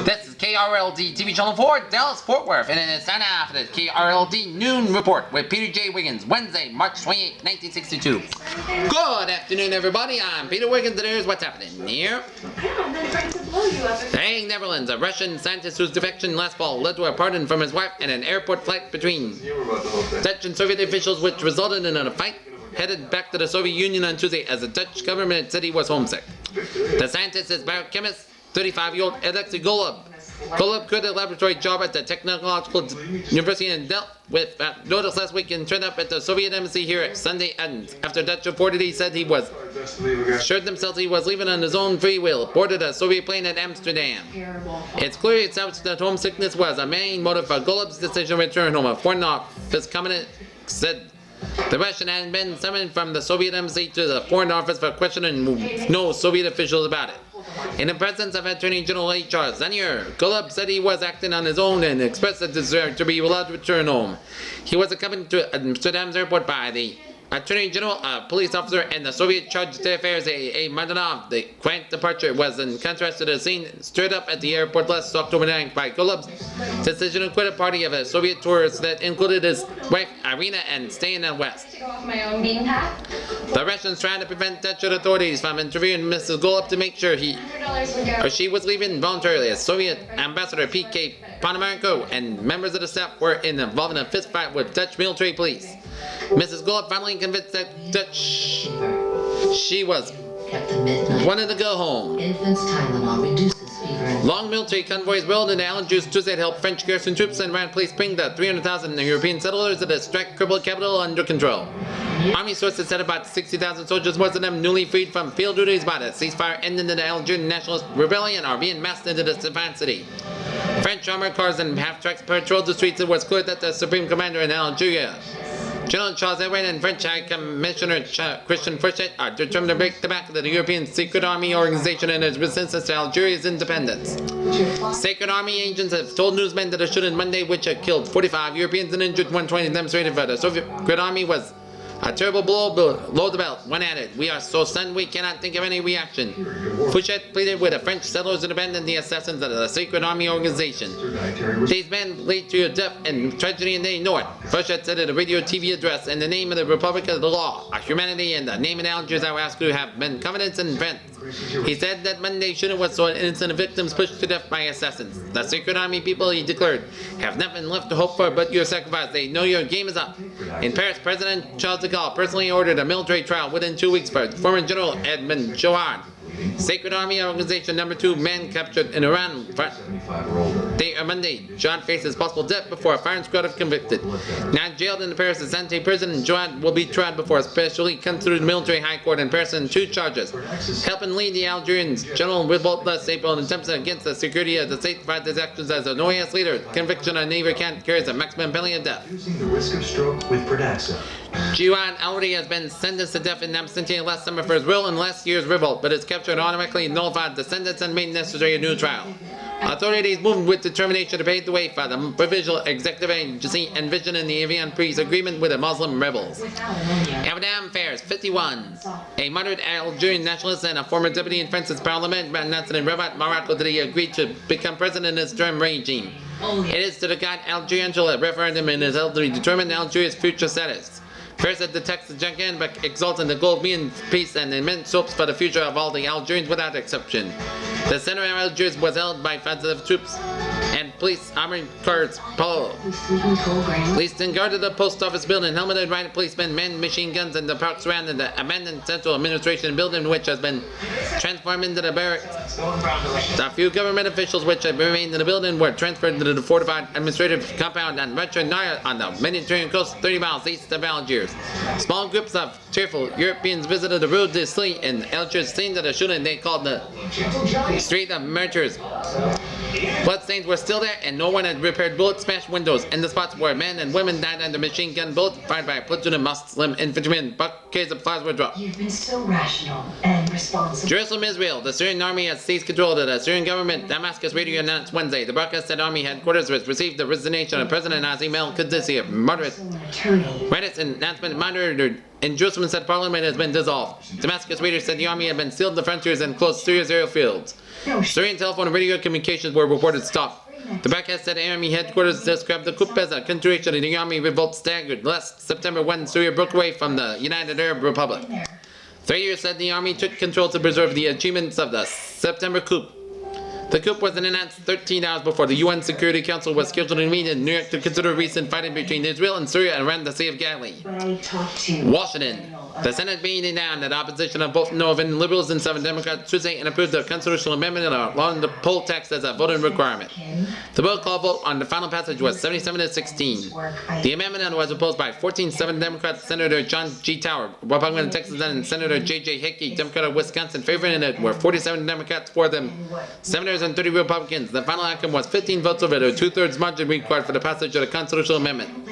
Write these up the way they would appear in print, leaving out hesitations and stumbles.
This is KRLD TV Channel 4, Dallas Fort Worth, and it is time now for the KRLD Noon Report with Peter J. Wiggins, Wednesday, March 28, 1962. Good afternoon, everybody. I'm Peter Wiggins, and here's what's happening here. The Hague, Netherlands, a Russian scientist whose defection last fall led to a pardon from his wife and an airport flight between Dutch and Soviet officials, which resulted in a fight, headed back to the Soviet Union on Tuesday as the Dutch government said he was homesick. The scientist is biochemist 35-year-old Alexei Golub. Golub quit a laboratory job at the Technological University and dealt with notice last week and turned up at the Soviet embassy here at Sunday after Dutch reportedly said he was assured themselves he was leaving on his own free will, boarded a Soviet plane at Amsterdam. It's clearly established that homesickness was a main motive for Golub's decision to return home. A Foreign Office comment said the Russian had been summoned from the Soviet embassy to the Foreign Office for questioning no Soviet officials about it. In the presence of Attorney General H.R. Zanier, Golub said he was acting on his own and expressed a desire to be allowed to return home. He was accompanied to Amsterdam's airport by the Attorney General, a police officer, and the Soviet chargé d'affaires A. Madanov. The quiet departure was in contrast to the scene stirred up at the airport last October 9th by Golub's decision to quit a party of a Soviet tourists that included his wife Irina and stay in the West. The Russians tried to prevent Dutch authorities from interviewing Mrs. Golub to make sure he or she was leaving voluntarily. As Soviet Ambassador P.K. Ponomarenko and members of the staff were involved in a fist fight with Dutch military police. Mrs. Golub finally convinced that she wanted to go home. Long military convoys rolled into Algiers Tuesday to help French garrison troops and Iran police bring the 300,000 European settlers of the strike-crippled capital under control. Army sources said about 60,000 soldiers, most of them newly freed from field duties by the ceasefire ending the Algerian nationalist rebellion, are being massed into the defiant city. French armored cars and half-tracks patrolled the streets. It was clear that the supreme commander in Algeria, General Charles Edward, and French High Commissioner Christian Fouchet are determined to break the back of the European Secret Army organization and its resistance to Algeria's independence. Secret Army agents have told newsmen that a shooting Monday, which had killed 45 Europeans and injured 120 demonstrated for the Soviet Army, was a terrible blow below the belt. One added, "We are so stunned we cannot think of any reaction." Fouchet pleaded with the French settlers to abandon the assassins of the Secret Army organization. "These men lead to death and tragedy and they know it," Fouchet said at a radio TV address. "In the name of the Republic of the Law, our humanity, and the name of Algiers, I will ask you to have been confidence and friends." He said that Monday shooting was so innocent victims pushed to death by assassins. "The Secret Army people," he declared, "have nothing left to hope for but your sacrifice. They know your game is up." In Paris, President Charles de Gaulle personally ordered a military trial within 2 weeks for former General Edmond Jouard, Secret Army Organization number 2 man captured in Iran Monday. Jouard faces possible death before a firing squad of convicted. Now jailed in the Paris Santé prison, Jouard will be tried before a specially constituted military high court in Paris on 2 charges: helping lead the Algerian general revolt last April and attempts against the security of the state for his actions as a notorious leader. Conviction on neither count carries a maximum penalty of death. Jouard already has been sentenced to death in absentia last summer for his role in last year's revolt, but his capture automatically nullified the sentence and made necessary a new trial. Authorities moved with determination to pave the way for the provisional executive agency envisioned in the Evian peace agreement with the Muslim rebels. Abdam Fairs, 51, a moderate Algerian nationalist and a former deputy in France's parliament, announced in Rabat, Morocco, that he agreed to become president in his term regime. It is to the God Algerian to a referendum and is held to determine Algeria's future status. First, it detects the gigantic exultant the goal of being peace and immense hopes for the future of all the Algerians without exception. The center of Algiers was held by fugitive troops and police armored cars. Police then guarded the post office building. Helmeted riot policemen manned machine guns in the park surrounding the abandoned central administration building, which has been transformed into the barracks. The few government officials which had remained in the building were transferred to the fortified administrative compound on Naya on the Mediterranean coast, 30 miles east of Algiers. Small groups of cheerful Europeans visited the Rue de Sly in Algiers, scene of the shooting they called the Street of Martyrs. Bloodstains were still there, and no one had repaired bullet-smashed windows in the spots where men and women died under machine gun bullets fired by a platoon of Muslim infantrymen. Buckets of flowers were dropped. You've been so rational and responsible. Jerusalem, Israel. The Syrian army has seized control of the Syrian government. Damascus radio announced Wednesday. The broadcast said army headquarters received the resignation of President Nazim El-Qaddafi, of moderate. Reddit's announcement monitored in Jerusalem said Parliament has been dissolved. Damascus raiders said the army had been sealed the frontiers and closed Syria's airfields. Syrian telephone and radio communications were reported stopped. The broadcast said army headquarters described the coup as a continuation of the army revolt staggered last September when Syria broke away from the United Arab Republic. 3 years said the army took control to preserve the achievements of the September coup. The coup was announced 13 hours before the UN Security Council was scheduled to meet in New York to consider recent fighting between Israel and Syria around the Sea of Galilee. Washington. The Senate beat down the opposition of both Northern liberals and Southern Democrats Tuesday and approved the constitutional amendment allowing the poll tax as a voting requirement. The roll call vote on the final passage was 77 to 16. The amendment was opposed by 14 Southern Democrats, Senator John G. Tower, Republican of Texas, and Senator J.J. Hickey, Democrat of Wisconsin, favoring it were 47 Democrats for them, Senators and 30 Republicans. The final outcome was 15 votes over the two-thirds margin required for the passage of the constitutional amendment.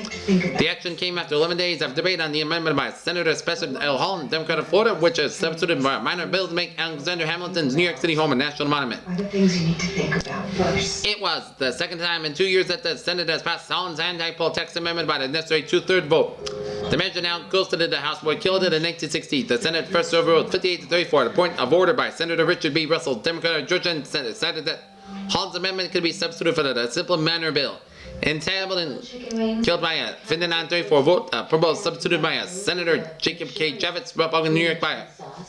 The action came after 11 days of debate on the amendment by Senator Spencer L. Holland, Democrat of Florida, which has substituted a minor bill to make Alexander Hamilton's New York City home a national monument. Are the things you need to think about first. It was the second time in 2 years that the Senate has passed Holland's anti-poll tax amendment by the necessary two-third vote. The measure now goes to the House, where it killed it in 1960. The Senate first overruled 58 to 34 at a point of order by Senator Richard B. Russell, Democrat of Georgia, and decided that Holland's amendment could be substituted for the simple minor bill. Entabled and killed by a 59-34 vote, proposed substituted by a Senator Jacob K. Javits, Republican, New York, by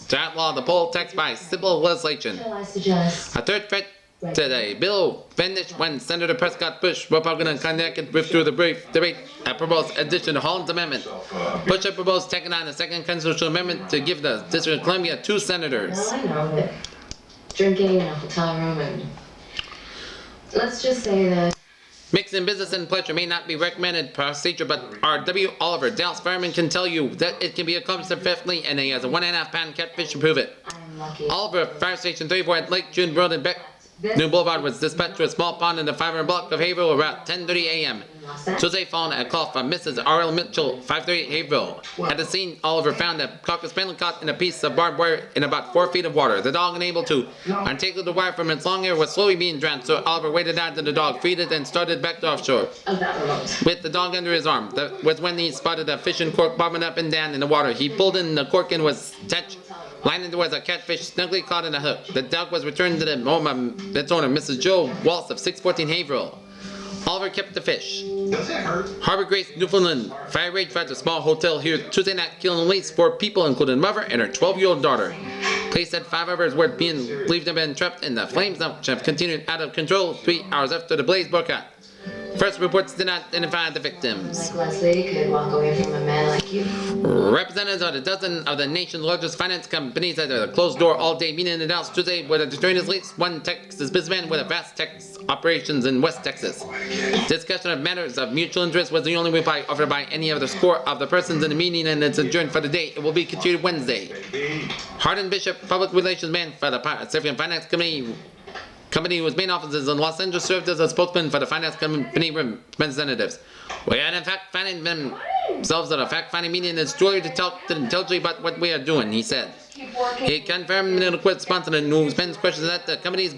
to outlaw the poll tax by simple legislation. Shall I suggest? A third threat to the bill vanished when Senator Prescott Bush, Republican of Connecticut, withdrew the brief debate and proposed addition to Holland's amendment. Bush had proposed taking on a second constitutional amendment to give the District of Columbia 2 senators. Well, I know that drinking and a hotel room and let's just say that Mixing business and pleasure may not be recommended procedure, but R.W. Oliver, Dallas fireman, can tell you that it can be accomplished effectively, and he has a 1.5 pound catfish to prove it. I am lucky. Oliver, Fire Station 34 at Lake June Road in Beck New Boulevard, was dispatched to a small pond in the 500 block of Haverhill around 10:30 a.m. Tuesday found a call from Mrs. R.L. Mitchell, 538 Haverhill. At the scene, Oliver found a cocker spaniel caught in a piece of barbed wire in about 4 feet of water. The dog, unable to untangle the wire from its long hair, was slowly being drowned, so Oliver waded out to the dog, freed it, and started back to offshore. Of that remote. With the dog under his arm. That was when he spotted a fishing cork bobbing up and down in the water. He pulled in the cork and was attached. Landed was a catfish snugly caught in a hook. The dog was returned to the home of its owner, Mrs. Joe Walsh of 614 Haverhill. Oliver kept the fish. Does it hurt? Harbor Grace, Newfoundland. Fire raged at a small hotel here Tuesday night, killing at least 4 people, including a mother and her 12-year-old daughter. Police said 5 others were being believed to have been trapped in the flames, which have continued out of control 3 hours after the blaze broke out. First reports did not identify the victims. Like Leslie could walk away from a man like you. Representatives of a dozen of the nation's largest finance companies at a closed-door all-day meeting in Dallas Tuesday with joined at least one Texas businessman with a vast tax operations in West Texas. Discussion of matters of mutual interest was the only reply offered by any of the score of the persons in the meeting, and it's adjourned for the day. It will be continued Wednesday. Hardin Bishop, public relations man for the Pacific Finance Company whose main office is in Los Angeles, served as a spokesman for the finance company representatives. We are in fact finding themselves at a fact-finding meeting, and it's too early to tell you about what we are doing, he said. He confirmed in a quick response to the newsman's questions that the company's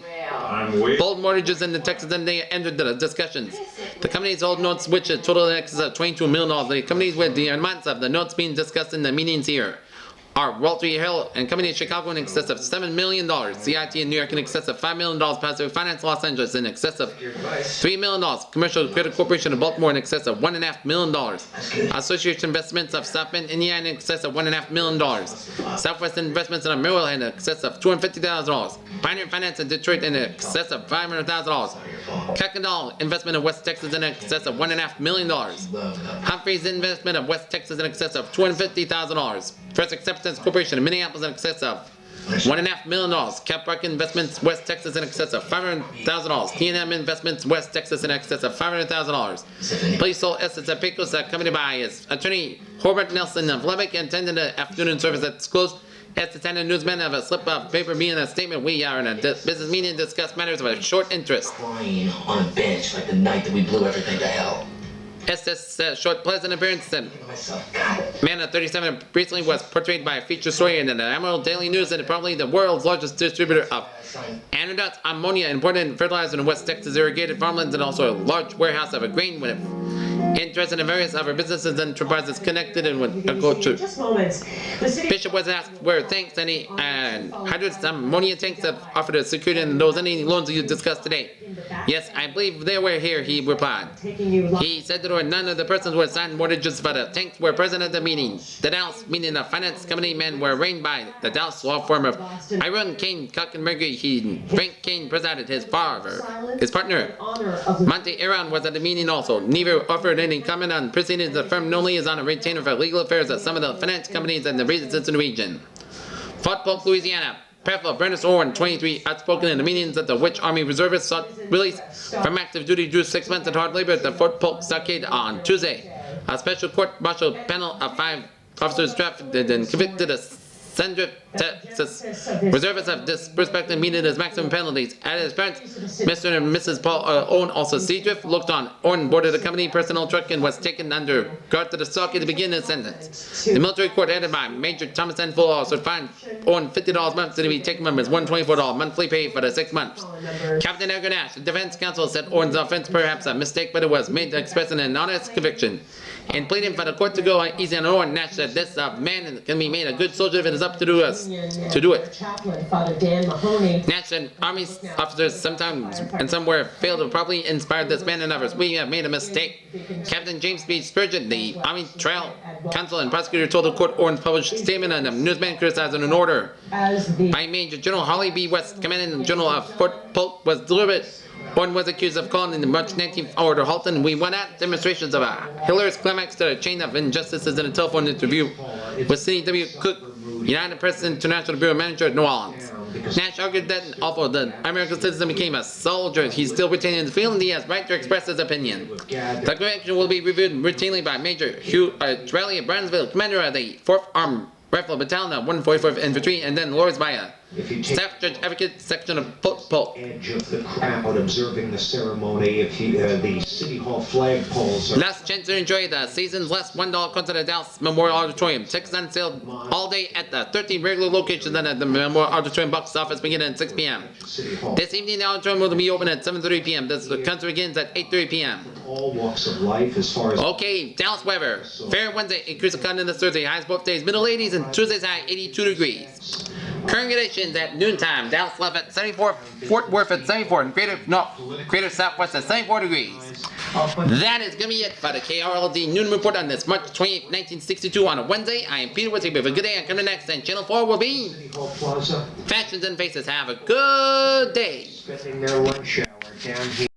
bold mortgages in Texas and they entered the discussions. The company's old notes, which total in excess of $22 million. The companies with the amounts of the notes being discussed in the meetings here are Wall Street Hill and Company in Chicago in excess of $7 million, CIT in New York in excess of $5 million, Pacific Finance Los Angeles in excess of $3 million, Commercial Credit Corporation of Baltimore in excess of $1.5 million, Association Investments of South Bend, Indiana in excess of $1.5 million, Southwest Investments in Merrill in excess of $250,000, Pioneer Finance in Detroit in excess of $500,000, Kuykendall Investment of West Texas in excess of $1.5 million, Humphreys Investment of West Texas in excess of $250,000, First Acceptance Corporation in Minneapolis in excess of $1.5 million, Caprock Investments West Texas in excess of $500,000, T&M Investments West Texas in excess of $500,000. Police sold assets at Pecos accompanied by his attorney Hobart Nelson of Lubbock, attended the afternoon service at disclosed. As the Standard Newsman of a slip of paper being a statement, we are in a business meeting to discuss matters of a short interest. Crying on a bench like the night that we blew everything to hell. SS short pleasant appearance said Myself, God. man of 37 recently was portrayed by a feature story in the Emerald Daily News and probably the world's largest distributor of anodized ammonia imported and fertilizer in West Texas irrigated farmlands and also a large warehouse of a grain with interested in various other businesses and enterprises connected in with agriculture. Just moments. The city Bishop was asked where thanks any and hundreds of ammonia tanks have offered a security and those any loans you discussed today. Yes, I believe they were here, he replied. taking you He said that none of the persons who had signed mortgages for the tanks were present at the meeting. The Dallas meeting of finance company men were arraigned by the Dallas law firm of Iron Kane, Cock and Mercury. Frank Kane presided. His partner, Monte Aaron, was at the meeting also. Neither offered any comment on proceedings. The firm normally is on a retainer for legal affairs of some of the finance companies and the residents in the region. Fort Polk, Louisiana. Prefect Bernard Owen, 23, outspoken in the meetings at the which Army reservists sought release from active duty due 6 months at hard labor at the Fort Polk stockade on Tuesday. A special court-martial panel of 5 officers drafted and convicted a Sandra Texas reservists of disrespect meted as maximum penalties. At his parents, Mr. and Mrs. Paul Owen, also Seadrift, looked on. Owen boarded a company personnel truck and was taken under guard to the stockade to begin his sentence. The military court headed by Major Thomas N. Full also fined Owen $50 monthly to be taken from his $124 monthly pay for the 6 months. Captain Edgar Nash, the defense counsel, said Owen's offense perhaps a mistake, but it was made to express an honest conviction. In pleading for the court to go easy on Owen, Nash said this man can be made a good soldier if it is up to do it. Chaplain, Father Dan Mahoney. Nash said Army officers sometimes and somewhere fail to properly inspire this man and others. We have made a mistake. Captain James B. Spurgeon, the Army Trial Counsel and prosecutor, told the court Owen's published statement and a newsman criticizing an order by Major General Holly B. West, commanding general of Fort Polk, was deliberate. Owen was accused of calling in the March 19th order Halton. We went at demonstrations of a hilarious climax to a chain of injustices in a telephone interview with Sidney W. Cook, United Press International Bureau Manager at New Orleans. Nash argued that although the American citizen became a soldier, he still retained the feeling he has right to express his opinion. The conviction will be reviewed routinely by Major Hugh Raleigh of Brownsville, commander of the 4th Armed Rifle Battalion of 144th Infantry, and then lawyers by a staff judge advocate section of Fort Polk. Edge of the crowd observing the ceremony. The City Hall flagpoles are Last chance to enjoy the season's last $1 concert at Dallas Memorial Auditorium. Tickets on sale all day at the 13 regular locations and at the Memorial Auditorium box office beginning at 6 p.m. City Hall. This evening, the auditorium will be open at 7:30 p.m. The concert begins at 8:30 p.m. All walks of life as far as Okay, Dallas weather. Fair Wednesday, increase of continent Thursday. Highs both days, middle 80s, and Tuesday's high 82 degrees. Current conditions at noontime. Dallas left at 74, Fort Worth at 74, and Greater Southwest at 74 degrees. That is going to be it for the KRLD Noon Report on this March 28, 1962 on a Wednesday. I am Peter Whitty. Have a good day. And coming next, and Channel 4 will be City Hall Plaza, Fashions and Faces. Have a good day. spending their lunch hour down here.